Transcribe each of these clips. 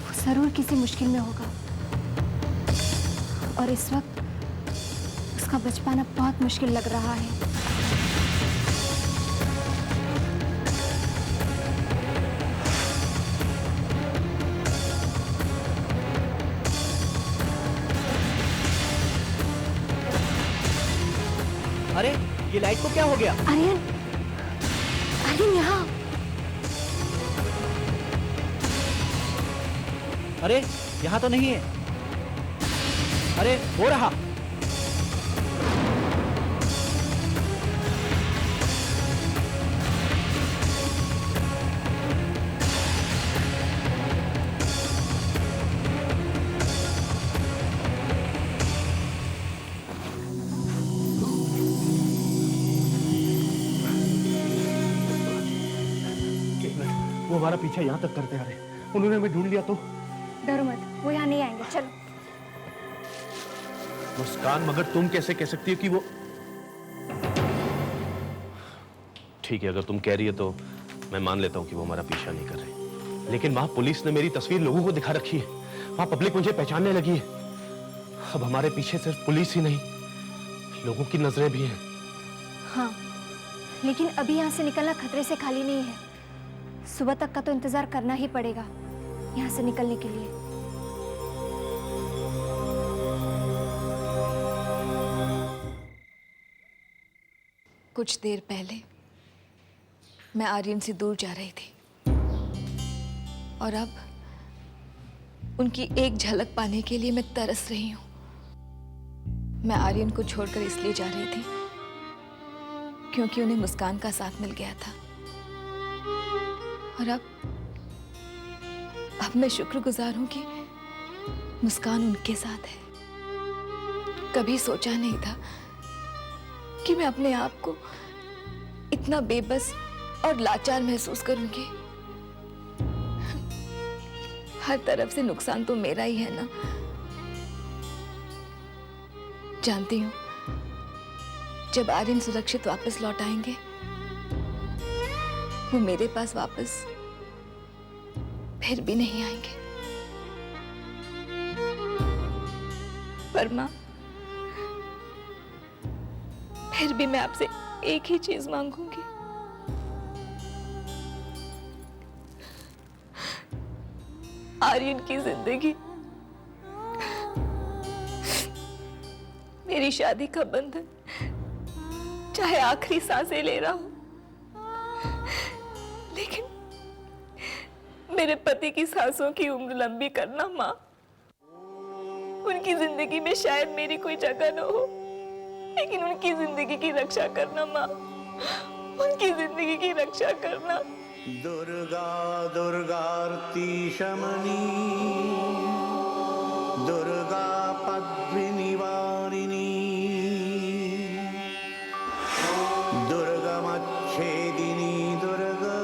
वो जरूर किसी मुश्किल में होगा और इस वक्त उसका बच पाना बहुत मुश्किल लग रहा है। अरे ये लाइट को क्या हो गया? आर्यन, आर्यन यहाँ। अरे यहाँ तो नहीं है। अरे हो रहा। वो हमारा पीछा यहाँ तक करते आ रहे, उन्होंने हमें ढूंढ लिया तो? डरो मत, वो यहाँ नहीं आएंगे। चलो। मुस्कान, मगर तुम कैसे कह सकती हो कि वो? ठीक है, अगर तुम कह रही है तो मैं मान लेता हूँ कि वो हमारा पीछा नहीं कर रहे, लेकिन वहां पुलिस ने मेरी तस्वीर लोगों को दिखा रखी है, वहां पब्लिक मुझे पहचानने लगी है। अब हमारे पीछे सिर्फ पुलिस ही नहीं, लोगों की नजरें भी हैं। हाँ, लेकिन अभी यहाँ से निकलना खतरे से खाली नहीं है। सुबह तक का तो इंतजार करना ही पड़ेगा यहाँ से निकलने के लिए। कुछ देर पहले मैं आर्यन से दूर जा रही थी और अब उनकी एक झलक पाने के लिए मैं तरस रही हूं। मैं आर्यन को छोड़कर इसलिए जा रही थी क्योंकि उन्हें मुस्कान का साथ मिल गया था और अब मैं शुक्रगुजार हूं कि मुस्कान उनके साथ है। कभी सोचा नहीं था कि मैं अपने आप को इतना बेबस और लाचार महसूस करूंगी। हर तरफ से नुकसान तो मेरा ही है ना। जानती हूं, जब आर्यन सुरक्षित वापस लौट आएंगे वो मेरे पास वापस फिर भी नहीं आएंगे। पर मां, फिर भी मैं आपसे एक ही चीज मांगूंगी। आर्यन की जिंदगी, मेरी शादी का बंधन, चाहे आखिरी सांसें ले रहा हूं, लेकिन मेरे पति की सांसों की उम्र लंबी करना मां। उनकी जिंदगी में शायद मेरी कोई जगह न हो, लेकिन उनकी जिंदगी की रक्षा करना मां। उनकी जिंदगी की रक्षा करना। दुर्गा दुर्गार्ति शमनी, दुर्गा पद्मिनिवारिणी, दुर्गमच्छेदिनी दुर्गा,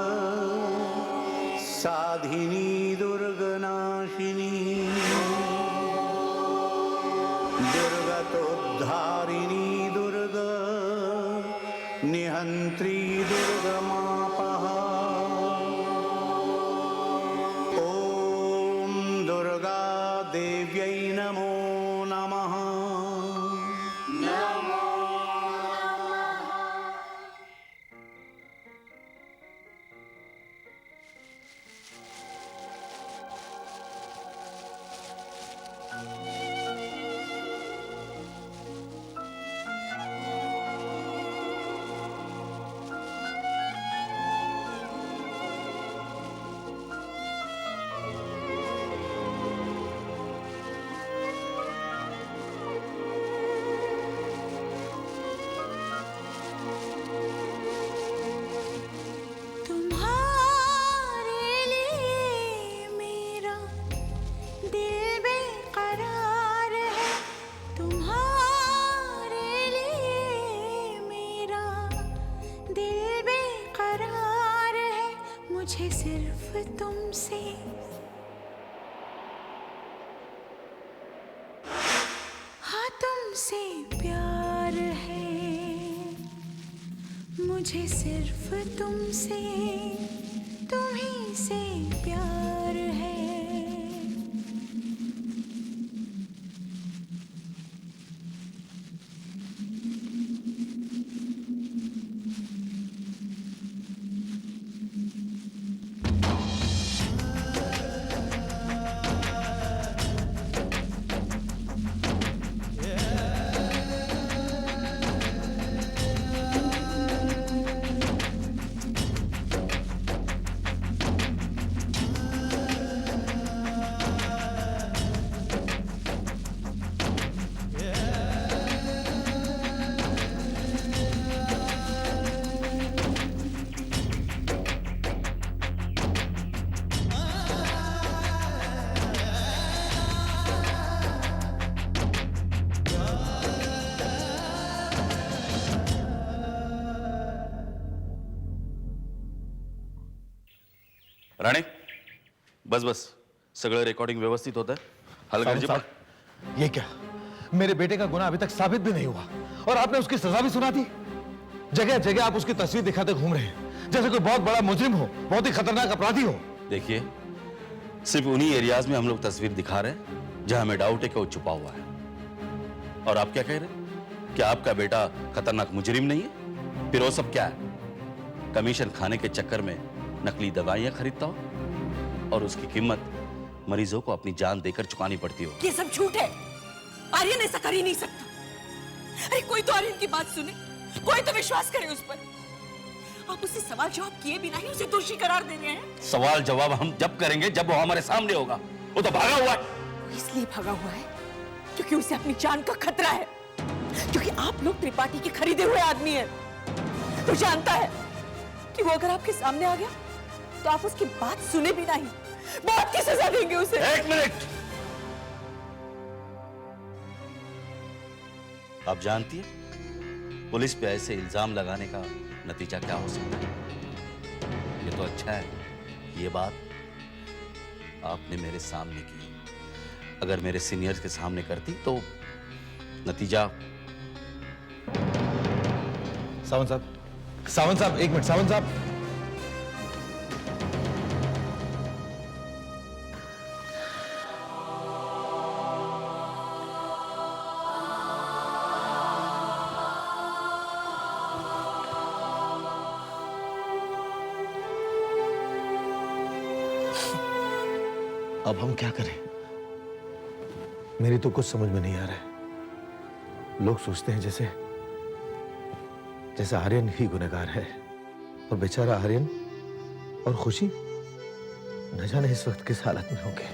साधिनी दुर्गनाशिनी, दुर्गतोद्धारिणी दुर्गा, निहंत्री दुर्गमापहा। ओम दुर्गा देव्यै नमो नमः। मुझे सिर्फ तुमसे हाँ तुमसे प्यार है। मुझे मुझे सिर्फ तुमसे, तुम्ही से प्यार है। राणे, बस बस, सगळं रेकॉर्डिंग व्यवस्थित होतं. हलगर्जी पण. ये क्या? मेरे बेटे का गुनाह अभी तक साबित भी नहीं हुआ और आपने उसकी सजा भी सुना दी। जगह जगह आप उसकी तस्वीर दिखाते घूम रहे हैं जैसे कोई बहुत बड़ा मुजरिम हो, बहुत ही खतरनाक अपराधी हो। देखिए, सिर्फ उन्हीं एरियाज में हम लोग तस्वीर दिखा रहे हैं जहां हमें डाउट है कि वो छुपा हुआ है. और आप क्या कह रहे हैं? क्या आपका बेटा खतरनाक मुजरिम नहीं है? फिर वो सब क्या है? कमीशन खाने के चक्कर में नकली दवाइयां खरीदता हो और उसकी कीमत मरीजों को अपनी जान देकर चुकानी पड़ती हो. ये सब झूठ है. आर्यन ऐसा कर ही नहीं सकता. अरे कोई तो आर्यन की बात सुने, कोई तो विश्वास करे उस पर. आप उससे सवाल जवाब किए बिना ही उसे दोषी करार दे रहे हैं. सवाल जवाब हम जब करेंगे जब वो हमारे सामने होगा. वो तो भागा हुआ है. वो इसलिए भागा हुआ है क्योंकि उसे अपनी जान का खतरा है. क्योंकि आप लोग त्रिपाठी के खरीदे हुए आदमी हैं. तो जानता है कि वो अगर आपके सामने आ गया तो आप उसकी बात सुने बिना ही मौत की सजा देंगे उसे. एक मिनट. आप जानती है पुलिस पे ऐसे इल्जाम लगाने का नतीजा क्या हो सकता है? ये तो अच्छा है ये बात आपने मेरे सामने की. अगर मेरे सीनियर्स के सामने करती तो नतीजा. सावंत साहब, एक मिनट. सावंत साहब, अब हम क्या करें? मेरी तो कुछ समझ में नहीं आ रहा है. लोग सोचते हैं जैसे आर्यन ही गुनहगार है और बेचारा आर्यन और खुशी न जाने इस वक्त किस हालत में होंगे.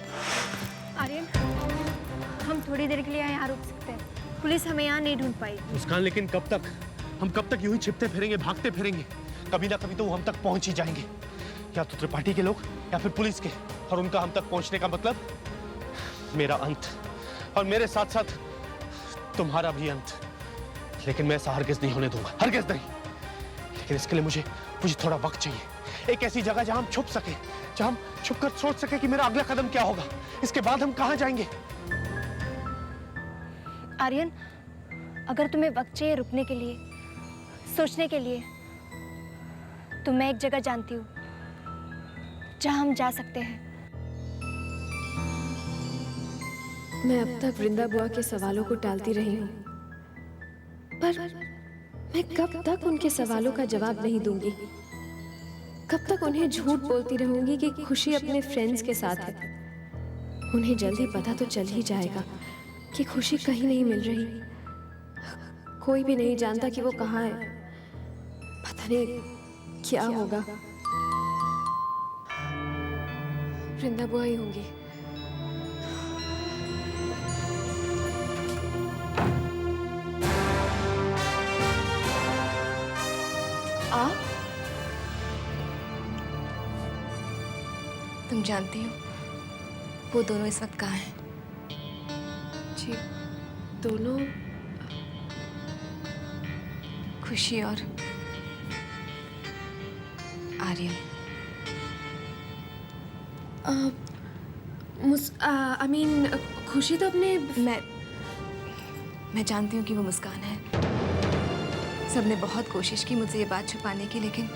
आर्यन, हम थोड़ी देर के लिए यहाँ रुक सकते हैं. पुलिस हमें यहाँ नहीं ढूंढ पाएगी. मुस्कान, लेकिन कब तक? हम कब तक यूं ही छिपते फिरेंगे, भागते फिरेंगे? कभी ना कभी तो वो हम तक पहुंच ही जाएंगे. या तो त्रिपाठी के लोग या फिर पुलिस के. और उनका हम तक पहुंचने का मतलब मेरा अंत, और मेरे साथ साथ तुम्हारा भी अंत. लेकिन मैं ऐसा हरगिज नहीं होने दूंगा, हरगिज नहीं. लेकिन इसके लिए मुझे थोड़ा वक्त चाहिए. एक ऐसी जगह जहां हम छुप सके, जहां हम छुपकर सोच सके कि मेरा अगला कदम क्या होगा, इसके बाद हम कहां जाएंगे. आर्यन, अगर तुम्हें वक्त चाहिए रुकने के लिए, सोचने के लिए, तो मैं एक जगह जानती हूँ जहां हम जा सकते हैं. मैं अब तक वृंदा बुआ के सवालों को टालती रही हूँ, पर मैं कब तक उनके सवालों का जवाब नहीं दूंगी? कब तक उन्हें झूठ बोलती रहूंगी कि खुशी अपने फ्रेंड्स के साथ है? उन्हें जल्दी पता तो चल ही जाएगा कि खुशी कहीं नहीं मिल रही. कोई भी नहीं जानता कि वो कहाँ है. पता नहीं क्या होगा. वृंदा बुआ ही होंगी. आप? तुम जानती हो वो दोनों इस वक्त कहाँ हैं? जी, दोनों? खुशी और आर्यन. आई मीन खुशी तो अपने मैं जानती हूँ कि वो मुस्कान है. सबने बहुत कोशिश की मुझसे ये बात छुपाने की, लेकिन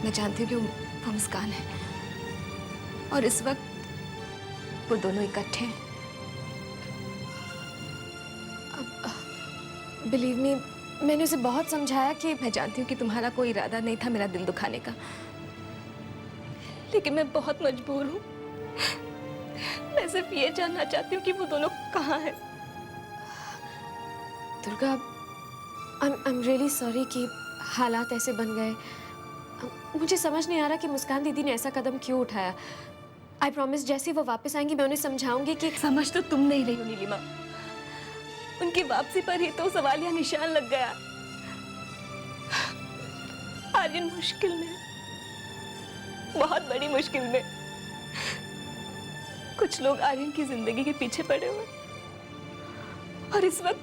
मैं जानती हूँ कि वो मुस्कान है और इस वक्त वो दोनों इकट्ठे हैं। बिलीव मी, मैंने उसे बहुत समझाया कि मैं जानती हूँ कि तुम्हारा कोई इरादा नहीं था मेरा दिल दुखाने का, लेकिन मैं बहुत मजबूर हूँ। मैं सिर्फ ये जानना चाहती हूँ कि वो दोनों कहाँ हैं। Durga, I am really sorry कि हालात ऐसे बन गए। मुझे समझ नहीं आ रहा कि मुस्कान दीदी ने ऐसा कदम क्यों उठाया। आई प्रॉमिस जैसे ही वो वापस आएंगी मैं उन्हें समझाऊंगी कि समझ तो तुम नहीं रही हो नीलिमा, उनकी वापसी पर ही तो सवालिया निशान लग गया। आर्यन मुश्किल में, बहुत बड़ी मुश्किल में। कुछ लोग आर्यन की जिंदगी के पीछे पड़े हुए और इस वक्त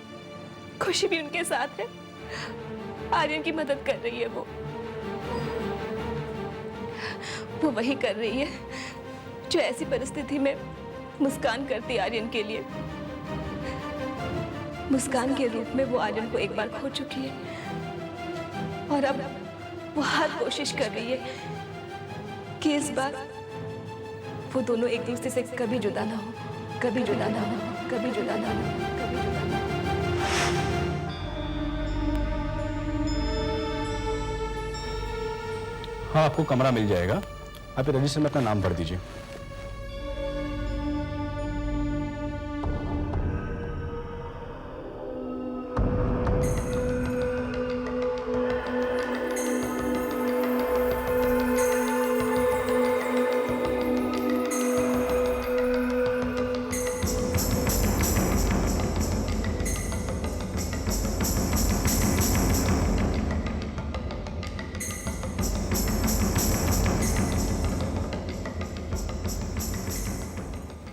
खुशी भी उनके साथ है। आर्यन की मदद कर रही है वो वही कर रही है जो ऐसी परिस्थिति में मुस्कान करती आर्यन के लिए। मुस्कान के रूप में वो आर्यन को एक बार खो चुकी है और अब वो हर कोशिश कर रही है कि इस बार वो दोनों एक दूसरे से कभी जुदा ना हो, कभी जुदा ना हो, कभी जुदा ना हो, कभी जुदा ना हो। हाँ, आपको कमरा मिल जाएगा। आप रजिस्टर में अपना नाम भर दीजिए।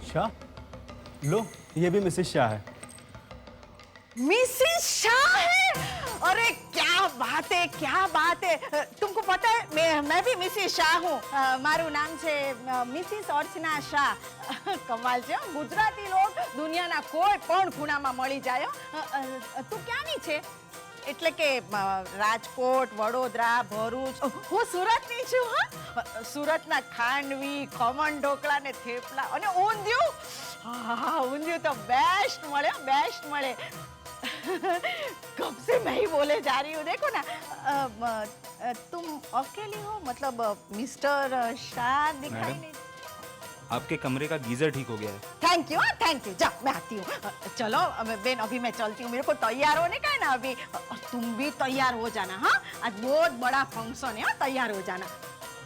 शाह, लो ये भी मिसेस शाह है। मिसिस शाह है? अरे क्या बात है, क्या बात है। तुमको पता है मैं भी मिसिस शाह हूँ। मारू नाम છે મિસિસ અર્ચના શાહ। કમાલ છે, ગુજરાતી લોક દુનિયાના કોઈ પણ ખૂણામાં મળી જાય। તું ક્યાંની છે? એટલે કે રાજકોટ, વડોદરા, ભરૂચ। હું સુરતની છું। હા, સુરતના ખાંડવી, ખમણ ઢોકળા ને થેપલા અને ઊંધિયું। હા, ઊંધિયું તો બેસ્ટ મળે, બેસ્ટ મળે। कब से मैं ही बोले जा रही हूँ। देखो ना, तुम अकेली हो? मतलब मिस्टर शाह दिखाई नहीं। आपके कमरे का गीजर ठीक हो गया है। Thank you, thank you. जा, मैं आती हूँ। चलो बेन, अभी मैं चलती हूँ। मेरे को तैयार होने का है ना अभी। तुम भी तैयार हो जाना। हाँ, आज बहुत बड़ा फंक्शन है, तैयार हो जाना।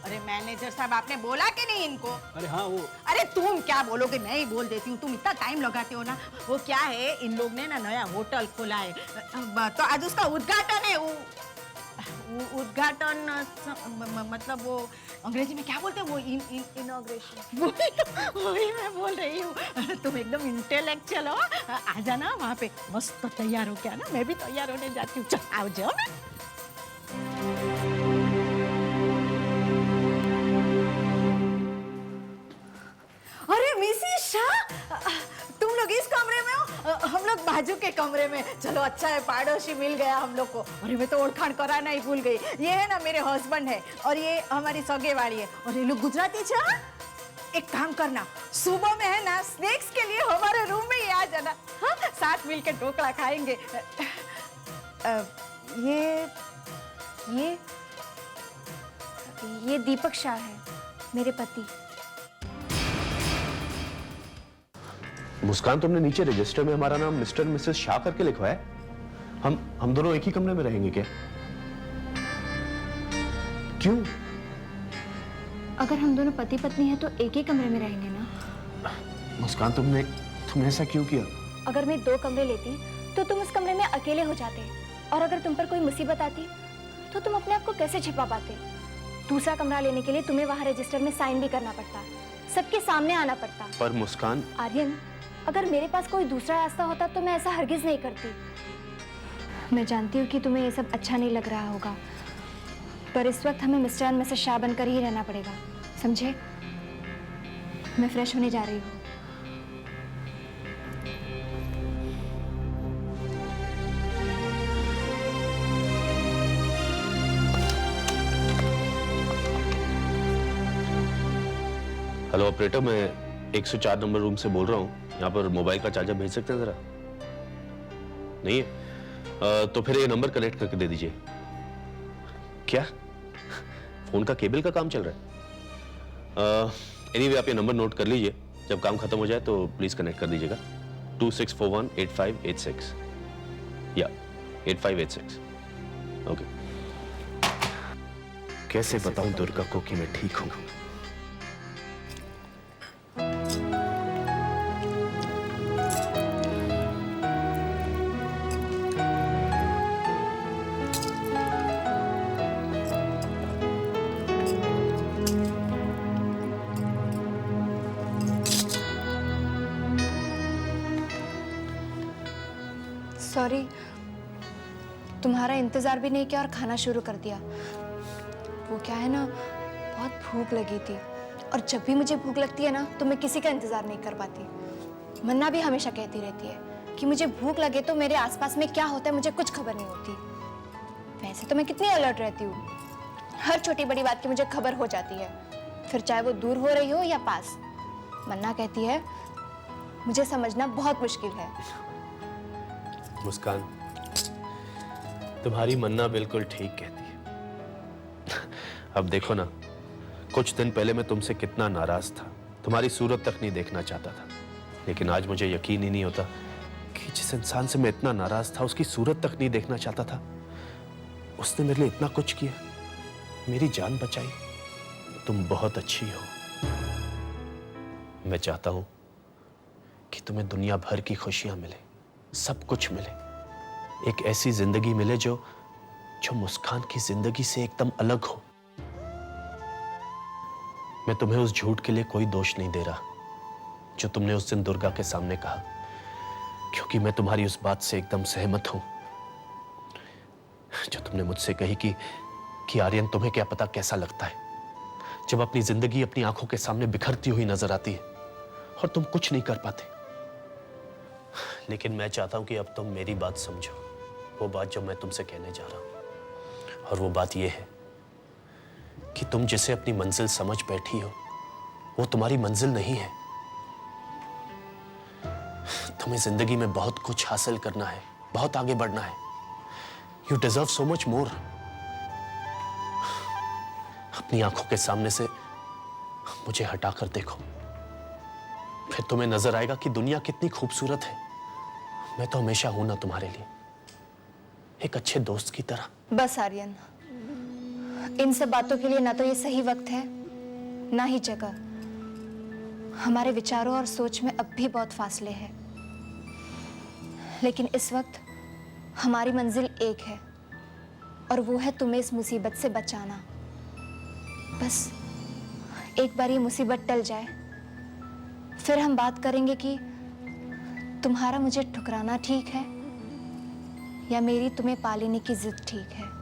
अरे मैनेजर साहब, आपने बोला कि नहीं इनको? अरे हाँ, वो अरे तुम क्या बोलोगे, मैं ही बोल देती हूँ। तुम इतना टाइम लगाते हो ना। वो क्या है, इन लोग ने ना नया होटल खोला है, तो आज उसका उद्घाटन है। उद्घाटन मतलब वो अंग्रेजी में क्या बोलते हैं, वो इनॉग्रेशन। वही मैं बोल रही हूँ। तुम एकदम इंटेलेक्चुअल हो। आ जाना वहाँ पे, मस्त तैयार हो क्या ना। मैं भी तैयार होने जाती हूँ। चल आओ जाओ ना। अरे मिसिस शाह, तुम लोग इस कमरे में हो, हम लोग बाजू के कमरे में। चलो अच्छा है, पड़ोसी मिल गया हम लोग को। अरे मैं तो ओळखाण कराना ही भूल गई। ये है ना मेरे हस्बैंड है और ये हमारी सगे वाली है और ये लोग गुजराती छे। एक काम करना, सुबह में है ना स्नैक्स के लिए हमारे रूम में ही आ जाना। हाँ, साथ मिलकर ढोकला खाएंगे। ये दीपक शाह है, मेरे पति। मुस्कान, तुमने नीचे रजिस्टर में हमारा नाम मिस्टर मिसेस शाह करके लिखवा है। हम दोनों एक ही कमरे में रहेंगे क्या? क्यों? अगर हम दोनों पति पत्नी हैं तो एक ही कमरे में रहेंगे ना। मुस्कान, तुमने ऐसा क्यों किया? अगर मैं 2 कमरे लेती तो तुम उस कमरे में अकेले हो जाते, और अगर तुम पर कोई मुसीबत आती तो तुम अपने आप को कैसे छिपा पाते? दूसरा कमरा लेने के लिए तुम्हें वहां रजिस्टर में साइन भी करना पड़ता, सबके सामने आना पड़ता। पर मुस्कान, आर्यन, अगर मेरे पास कोई दूसरा रास्ता होता तो मैं ऐसा हरगिज नहीं करती। मैं जानती हूँ कि तुम्हें ये सब अच्छा नहीं लग रहा होगा, पर इस वक्त हमें मिस्टर एंड मिसेस शाह बनकर ही रहना पड़ेगा, समझे? मैं फ्रेश होने जा रही हूँ। हेलो ऑपरेटर, मैं 104 नंबर रूम से बोल रहा हूँ। यहाँ पर मोबाइल का चार्जर भेज सकते हैं जरा? नहीं है? तो फिर ये नंबर कनेक्ट करके दे दीजिए। क्या फोन का केबल का काम चल रहा है? एनीवे आप ये नंबर नोट कर लीजिए, जब काम खत्म हो जाए तो प्लीज कनेक्ट कर दीजिएगा। 26418586 या 8586। ओके। कैसे बताऊं दुर्गा को कि मैं ठीक हूं? सॉरी, तुम्हारा इंतजार भी नहीं किया और खाना शुरू कर दिया। वो क्या है ना, बहुत भूख लगी थी और जब भी मुझे भूख लगती है ना तो मैं किसी का इंतजार नहीं कर पाती। मन्ना भी हमेशा कहती रहती है कि मुझे भूख लगे तो मेरे आसपास में क्या होता है मुझे कुछ खबर नहीं होती। वैसे तो मैं कितनी अलर्ट रहती हूँ, हर छोटी बड़ी बात की मुझे खबर हो जाती है, फिर चाहे वो दूर हो रही हो या पास। मन्ना कहती है मुझे समझना बहुत मुश्किल है। मुस्कान, तुम्हारी मन्ना बिल्कुल ठीक कहती है। अब देखो ना, कुछ दिन पहले मैं तुमसे कितना नाराज था, तुम्हारी सूरत तक नहीं देखना चाहता था, लेकिन आज मुझे यकीन ही नहीं होता कि जिस इंसान से मैं इतना नाराज था उसकी सूरत तक नहीं देखना चाहता था, उसने मेरे लिए इतना कुछ किया, मेरी जान बचाई। तुम बहुत अच्छी हो। मैं चाहता हूं कि तुम्हें दुनिया भर की खुशियां मिले, सब कुछ मिले, एक ऐसी जिंदगी मिले जो मुस्कान की जिंदगी से एकदम अलग हो। मैं तुम्हें उस झूठ के लिए कोई दोष नहीं दे रहा जो तुमने उस दिन दुर्गा के सामने कहा, क्योंकि मैं तुम्हारी उस बात से एकदम सहमत हूं जो तुमने मुझसे कही कि आर्यन, तुम्हें क्या पता कैसा लगता है जब अपनी जिंदगी अपनी आंखों के सामने बिखरती हुई नजर आती है और तुम कुछ नहीं कर पाते। लेकिन मैं चाहता हूं कि अब तुम मेरी बात समझो, वो बात जो मैं तुमसे कहने जा रहा हूं। और वो बात ये है कि तुम जिसे अपनी मंजिल समझ बैठी हो वो तुम्हारी मंजिल नहीं है। तुम्हें जिंदगी में बहुत कुछ हासिल करना है, बहुत आगे बढ़ना है। You deserve so much more. अपनी आंखों के सामने से मुझे हटाकर देखो, फिर तुम्हें नजर आएगा कि दुनिया कितनी खूबसूरत है। मैं तो हमेशा हूं ना तुम्हारे लिए, एक अच्छे दोस्त की तरह। बस आर्यन, इन सब बातों के लिए ना तो ये सही वक्त है ना ही जगह। हमारे विचारों और सोच में अब भी बहुत फासले हैं, लेकिन इस वक्त हमारी मंजिल एक है और वो है तुम्हें इस मुसीबत से बचाना। बस एक बार ये मुसीबत टल जाए, फिर हम बात करेंगे कि तुम्हारा मुझे ठुकराना ठीक है या मेरी तुम्हें पा लेने की जिद ठीक है।